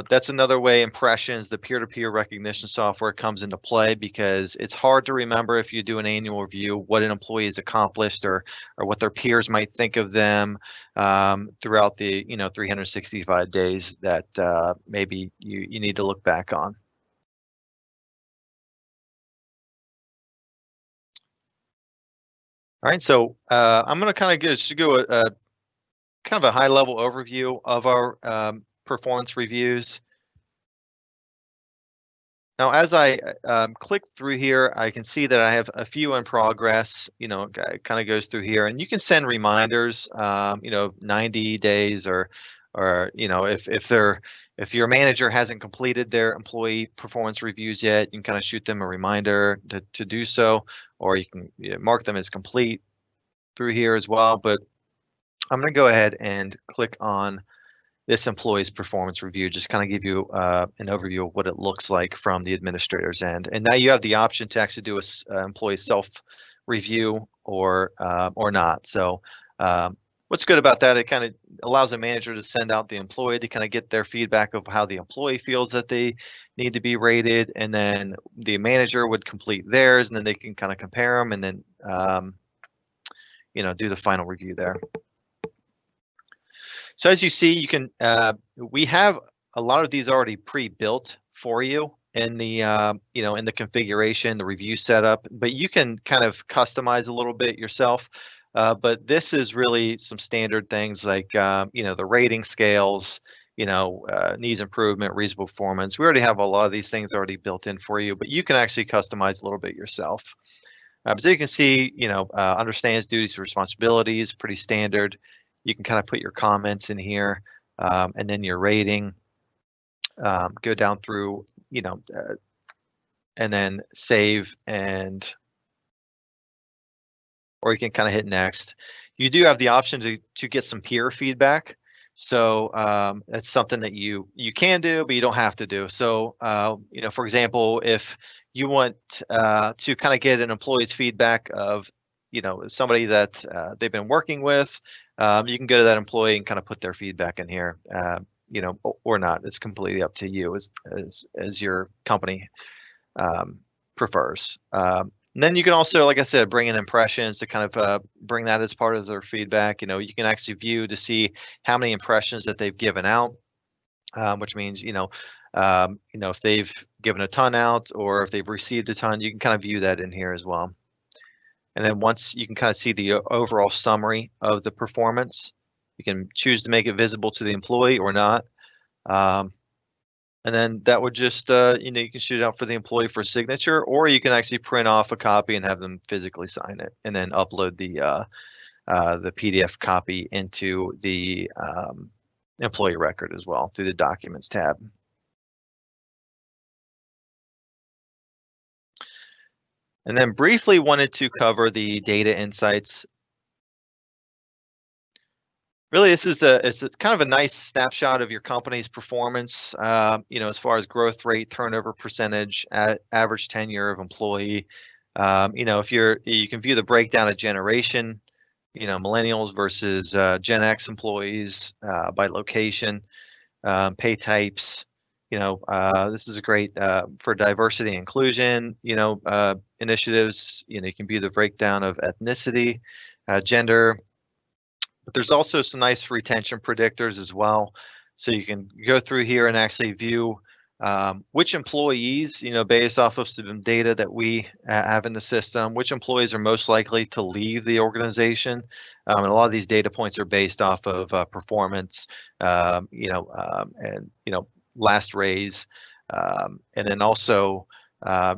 That's another way impressions, the peer-to-peer recognition software comes into play, because it's hard to remember if you do an annual review what an employee has accomplished or what their peers might think of them throughout the 365 days that maybe you need to look back on. All right, so I'm going to kind of just go kind of a high-level overview of our performance reviews. Now, as I click through here, I can see that I have a few in progress. It kind of goes through here, and you can send reminders. 90 days, or if your manager hasn't completed their employee performance reviews yet, you can kind of shoot them a reminder to do so, or you can mark them as complete through here as well. But I'm going to go ahead and click on this employee's performance review, just kind of give you an overview of what it looks like from the administrator's end. And now you have the option to actually do a employee self review or not. So what's good about that, it kind of allows a manager to send out the employee to kind of get their feedback of how the employee feels that they need to be rated, and then the manager would complete theirs, and then they can kind of compare them, and then do the final review there. So as you see, you can we have a lot of these already pre-built for you in the in the configuration, the review setup, but you can kind of customize a little bit yourself. But this is really some standard things like the rating scales, needs improvement, reasonable performance. We already have a lot of these things already built in for you, but you can actually customize a little bit yourself. So you can see, understands duties and responsibilities, pretty standard. You can kind of put your comments in here, and then your rating, go down through, and then save, or you can kind of hit next. You do have the option to get some peer feedback. So that's something that you can do, but you don't have to do. So, for example, if you want to kind of get an employee's feedback of, somebody that they've been working with, you can go to that employee and kind of put their feedback in here, or not. It's completely up to you as your company prefers. And then you can also, like I said, bring in impressions to kind of bring that as part of their feedback. You can actually view to see how many impressions that they've given out, which means, if they've given a ton out or if they've received a ton, you can kind of view that in here as well. And then once you can kind of see the overall summary of the performance, you can choose to make it visible to the employee or not. And then that would just, you can shoot it out for the employee for signature, or you can actually print off a copy and have them physically sign it, and then upload the PDF copy into the employee record as well through the Documents tab. And then briefly wanted to cover the data insights. Really, it's a kind of a nice snapshot of your company's performance, as far as growth rate, turnover percentage, average tenure of employee. If you can view the breakdown of generation, millennials versus Gen X employees by location, pay types. This is great for diversity and inclusion, initiatives. You can view the breakdown of ethnicity, gender. But there's also some nice retention predictors as well. So you can go through here and actually view which employees, based off of some data that we have in the system, which employees are most likely to leave the organization. And a lot of these data points are based off of performance, and last raise, and then also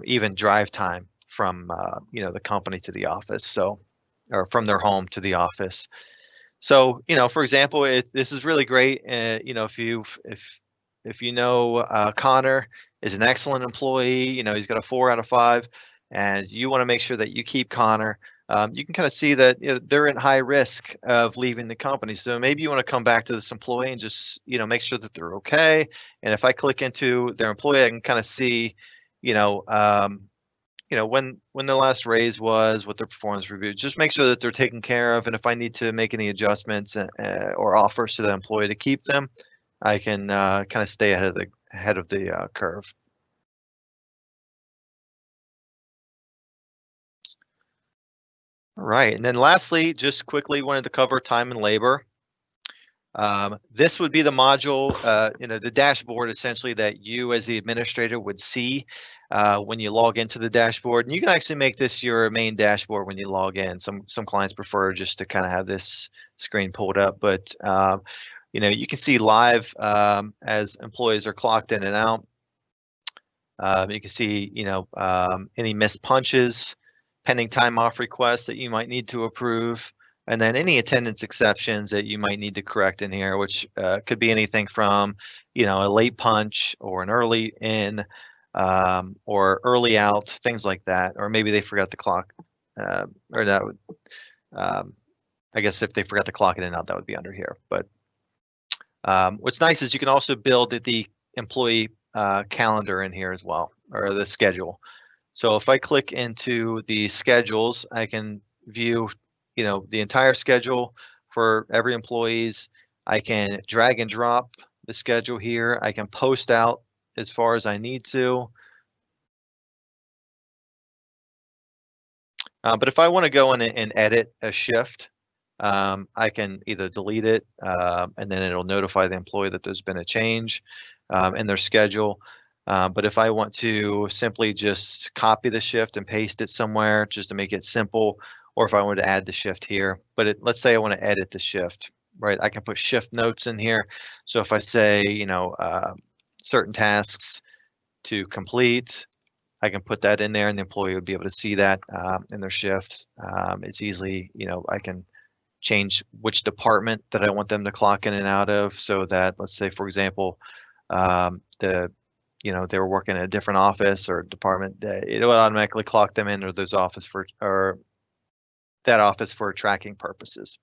even drive time from the company to the office, or from their home to the office. So, for example, this is really great. If you know Connor is an excellent employee, he's got a 4 out of 5, and you want to make sure that you keep Connor. You can kind of see that they're at high risk of leaving the company. So maybe you want to come back to this employee and just make sure that they're okay. And if I click into their employee, I can kind of see, you know, um, when their last raise was, what their performance review. Just make sure that they're taken care of, and if I need to make any adjustments or offers to the employee to keep them, I can kind of stay ahead of the curve. All right, and then lastly, just quickly wanted to cover time and labor. This would be the module, the dashboard essentially that you as the administrator would see when you log into the dashboard. And you can actually make this your main dashboard when you log in. Some clients prefer just to kind of have this screen pulled up, but you can see live as employees are clocked in and out. You can see any missed punches, pending time off requests that you might need to approve, and then any attendance exceptions that you might need to correct in here, which could be anything from, a late punch or an early in or early out, things like that. Or maybe they forgot the clock, or that would, I guess if they forgot to clock it in and out, that would be under here. But what's nice is you can also build the employee calendar in here as well, or the schedule. So if I click into the schedules, I can view, the entire schedule for every employee's. I can drag and drop the schedule here. I can post out as far as I need to. But if I want to go in and edit a shift, I can either delete it and then it'll notify the employee that there's been a change in their schedule. But if I want to simply just copy the shift and paste it somewhere just to make it simple, or if I want to add the shift here, but let's say I want to edit the shift, right? I can put shift notes in here. So if I say, certain tasks to complete, I can put that in there and the employee would be able to see that in their shifts. It's easily, I can change which department that I want them to clock in and out of, so that, let's say, for example, they were working in a different office or department, it would automatically clock them in or that office for tracking purposes.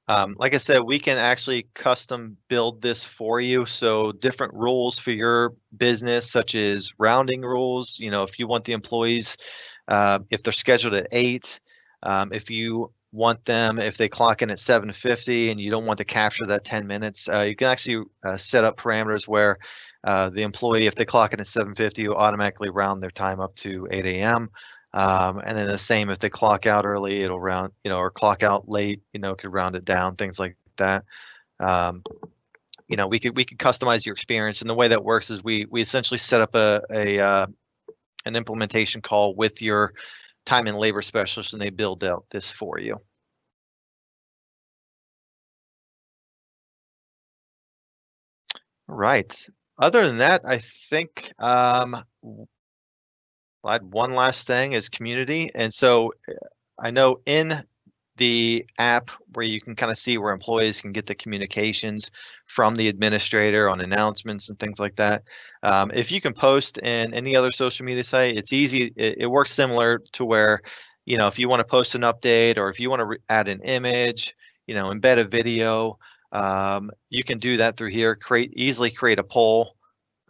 Like I said, we can actually custom build this for you. So different rules for your business, such as rounding rules. If you want the employees, if they're scheduled at 8, if you want them, if they clock in at 7:50 and you don't want to capture that 10 minutes, you can actually set up parameters where the employee, if they clock in at 7:50, you automatically round their time up to 8 a.m. And then the same if they clock out early, it'll round, or clock out late, could round it down, things like that. We could customize your experience, and the way that works is we essentially set up an implementation call with your time and labor specialist, and they build out this for you. All right. Other than that, I think I'll add one last thing is community. And so I know in the app where you can kind of see where employees can get the communications from the administrator on announcements and things like that. If you can post in any other social media site, it's easy. It works similar to where, if you want to post an update or if you want to add an image, embed a video, you can do that through here. Easily create a poll.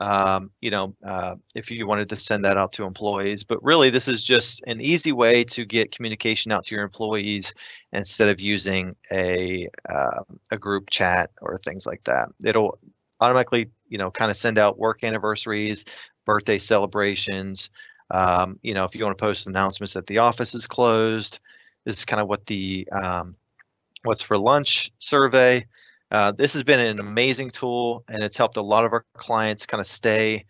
If you wanted to send that out to employees. But really, this is just an easy way to get communication out to your employees instead of using a group chat or things like that. It'll automatically, kind of send out work anniversaries, birthday celebrations. If you want to post announcements that the office is closed, this is kind of what the what's for lunch survey. This has been an amazing tool, and it's helped a lot of our clients kind of stay,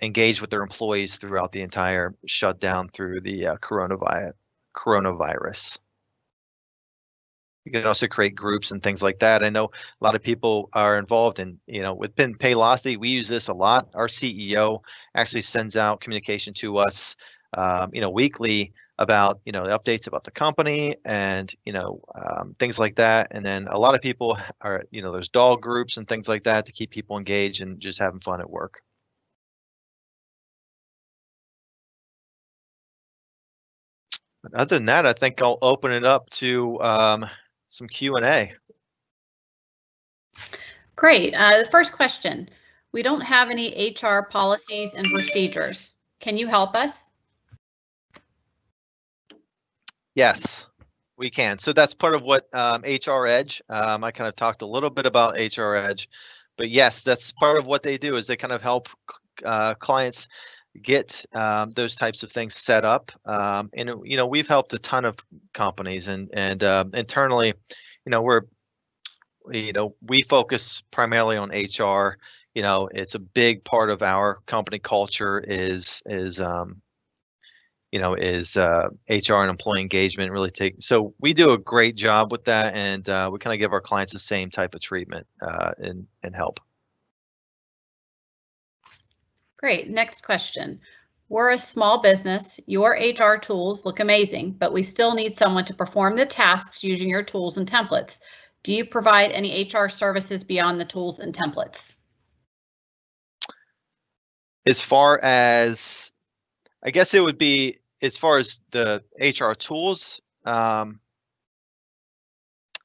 engaged with their employees throughout the entire shutdown through the coronavirus. You can also create groups and things like that. I know a lot of people are involved in, within Paylocity, we use this a lot. Our CEO actually sends out communication to us, weekly about, updates about the company and, things like that. And then a lot of people are, there's dog groups and things like that to keep people engaged and just having fun at work. But other than that, I think I'll open it up to some Q&A. Great. The first question, we don't have any HR policies and procedures. Can you help us? Yes, we can. So that's part of what HR Edge, I kind of talked a little bit about HR Edge, but yes, that's part of what they do is they kind of help clients get those types of things set up. And, we've helped a ton of companies and internally, we focus primarily on HR. It's a big part of our company culture is HR and employee engagement really so we do a great job with that, and we kind of give our clients the same type of treatment and help. Great. Next question. We're a small business. Your HR tools look amazing, but we still need someone to perform the tasks using your tools and templates. Do you provide any HR services beyond the tools and templates? As far as, I guess it would be, as far as the HR tools,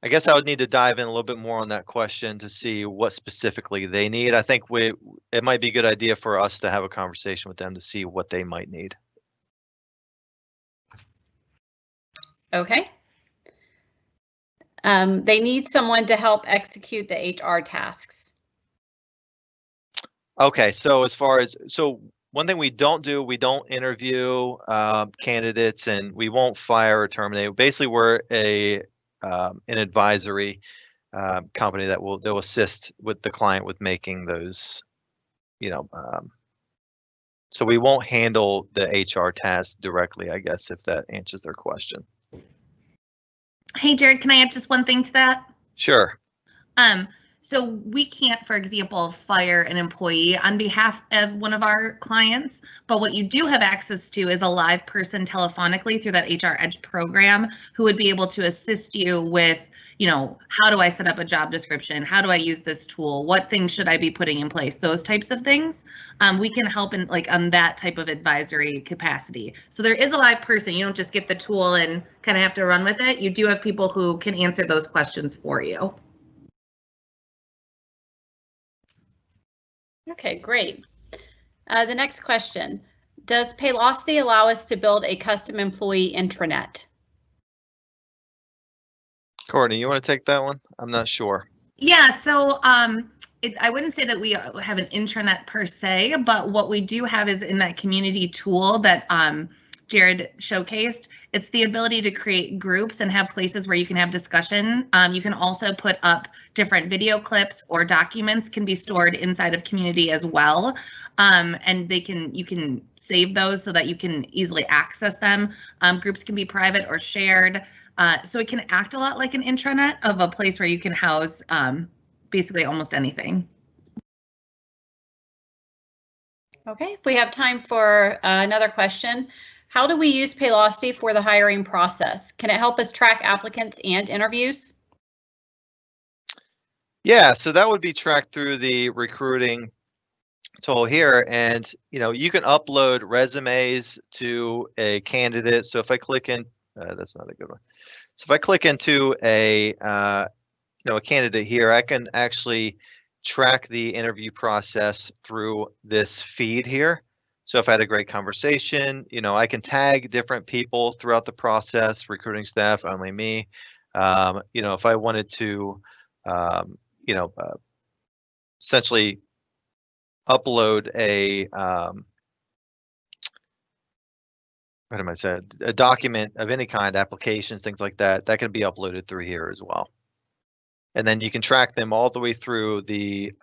I guess I would need to dive in a little bit more on that question to see what specifically they need. I think it might be a good idea for us to have a conversation with them to see what they might need. Okay. They need someone to help execute the HR tasks. Okay, so as far as, one thing we don't do, we don't interview candidates, and we won't fire or terminate. Basically, we're an advisory company that they'll assist with the client with making those, so we won't handle the HR tasks directly, I guess, if that answers their question. Hey, Jared, can I add just one thing to that? Sure. So we can't, for example, fire an employee on behalf of one of our clients, but what you do have access to is a live person telephonically through that HR Edge program who would be able to assist you with, how do I set up a job description? How do I use this tool? What things should I be putting in place? Those types of things. We can help in on that type of advisory capacity. So there is a live person. You don't just get the tool and kind of have to run with it. You do have people who can answer those questions for you. Okay, great. The next question, does Paylocity allow us to build a custom employee intranet? Courtney, you want to take that one? I'm not sure. Yeah, so I wouldn't say that we have an intranet per se, but what we do have is in that community tool that Jared showcased, it's the ability to create groups and have places where you can have discussion. You can also put up different video clips or documents can be stored inside of community as well. And you can save those so that you can easily access them. Groups can be private or shared. So it can act a lot like an intranet of a place where you can house basically almost anything. Okay, if we have time for another question. How do we use Paylocity for the hiring process? Can it help us track applicants and interviews? Yeah, so that would be tracked through the recruiting tool here, and you can upload resumes to a candidate. So if I click in, that's not a good one. So if I click into a candidate here, I can actually track the interview process through this feed here. So if I had a great conversation, I can tag different people throughout the process, recruiting staff, only me. If I wanted to, essentially upload a, what am I saying? A document of any kind, applications, things like that, that can be uploaded through here as well. And then you can track them all the way through the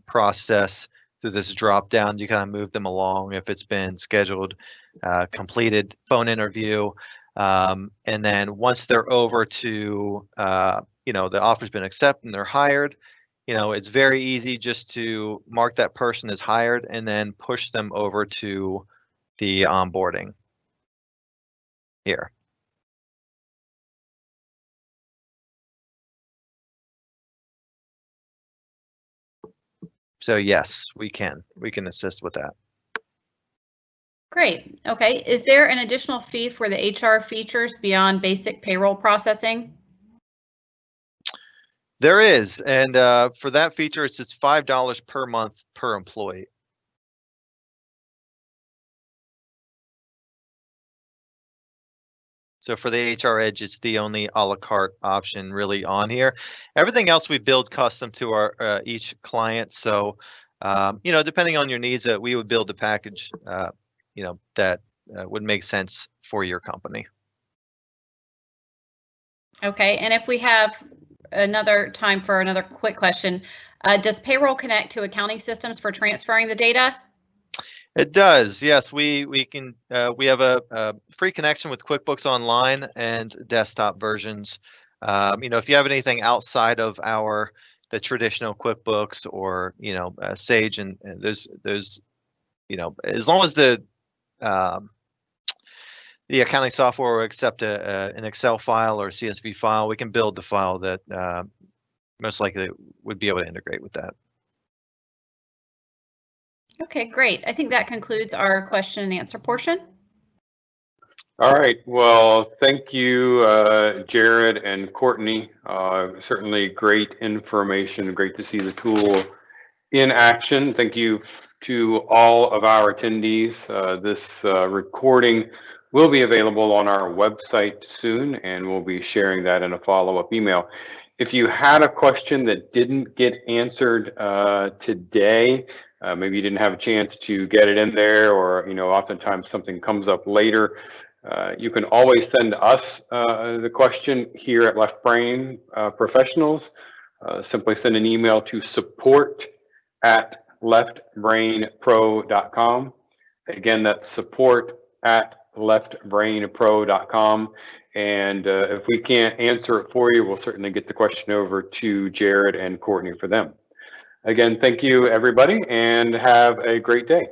process through this drop down. You kind of move them along if it's been scheduled, completed phone interview, And then once they're over to, the offer's been accepted and they're hired, it's very easy just to mark that person as hired and then push them over to the onboarding here. So yes, we can assist with that. Great. Okay. Is there an additional fee for the HR features beyond basic payroll processing? There is, and for that feature, it's $5 per month per employee. So for the HR Edge, it's the only a la carte option really on here. Everything else we build custom to our each client. So, depending on your needs, we would build a package, that would make sense for your company. Okay. And if we have another time for another quick question, does Payroll connect to accounting systems for transferring the data? It does, yes. We can we have a free connection with QuickBooks Online and desktop versions. If you have anything outside of the traditional QuickBooks or Sage and those as long as the accounting software will accept an Excel file or a CSV file, we can build the file that most likely would be able to integrate with that. Okay, great. I think that concludes our question and answer portion. All right. Well, thank you, Jared and Courtney. Certainly great information. Great to see the tool in action. Thank you to all of our attendees. This recording will be available on our website soon, and we'll be sharing that in a follow-up email. If you had a question that didn't get answered today, maybe you didn't have a chance to get it in there, or oftentimes something comes up later, you can always send us the question here at Left Brain Professionals. Simply send an email to support@leftbrainpro.com. Again, that's support@leftbrainpro.com. And if we can't answer it for you, we'll certainly get the question over to Jared and Courtney for them. Again, thank you, everybody, and have a great day.